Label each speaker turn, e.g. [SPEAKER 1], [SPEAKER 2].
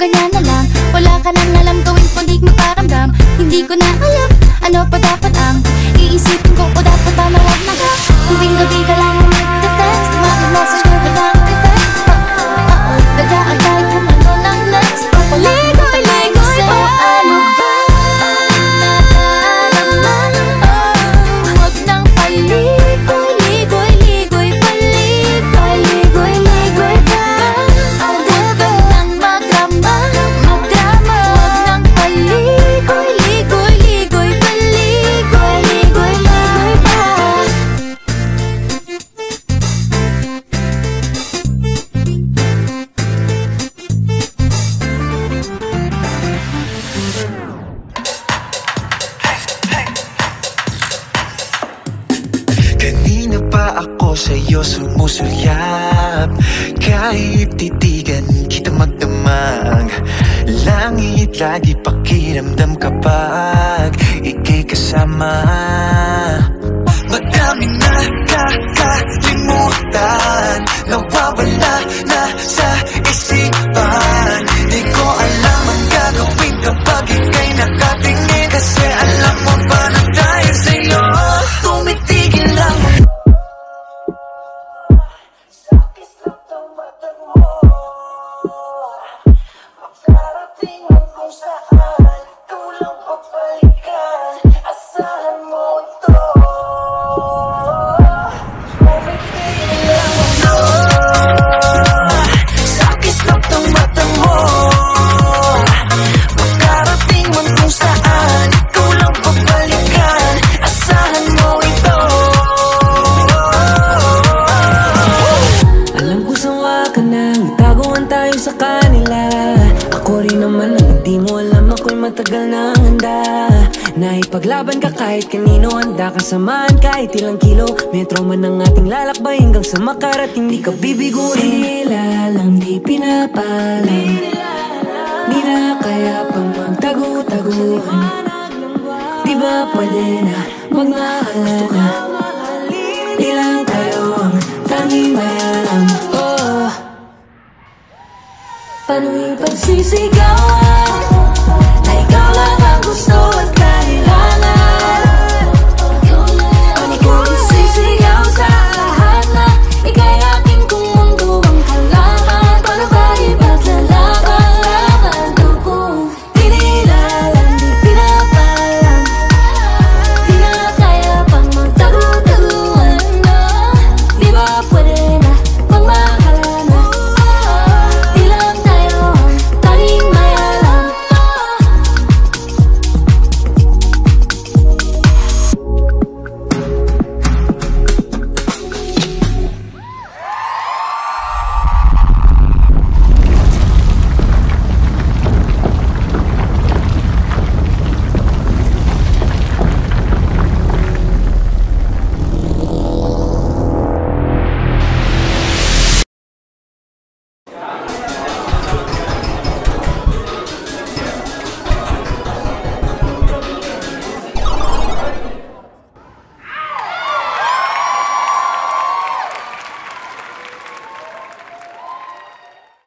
[SPEAKER 1] ganyan na lang. Wala ka nang alam gawin kundi magparamdam. Hindi ko na alam ano pa dapat ang iisipin ko o dapat tawag na ka. Tuwing gabi ka lang magte-text, mag-message ka ba lang text? Dagaan kahit kung ano lang next. Paligoy-ligoy sa ano ba? Huwag nang paligoy-ligoy-ligoy, paligoy-ligoy-ligoy pa. Dapat nang magdrama, magdrama. Huwag nang paligoy-ligoy-ligoy, paligoy-ligoy-ligoy pa.
[SPEAKER 2] Kanina pa ako sa'yo sumusulyap, kahit titigan kita magdamag. Langit lagi pakiramdam kapag ika'y kasama. Madami na kakalimutan, nawawala na sa isipan. Di ko alam ang gagawin kapag ika'y nakatingin, kasi alam mo ba na dahil sa'yo tumitigil lang. Sakit na ang mata mo, makarating ang kung saan kulang pagbalikan. Asahan mo ito, tumitigil lang ako. Sakit na ang mata mo, makarating man kung saan kulang pagbalikan. Asahan mo ito.
[SPEAKER 3] Alam ko sawa ka nang itaguan tayo sa kanila. Ako rin naman ang hindi mo alam, ako'y matagal nang handa. Naipaglaban ka kahit kanino, handa ka samahan kahit ilang kilometro man ang ating lalakbay hanggang sa makarating. Di ka bibiguin, nila lang di pinapalam, di na kaya pang magtago-taguan. Di ba pwede na magmahalan na, di lang tayo ang tanging may alam. Oh, paano ipagsisigawan na ikaw lang ang gusto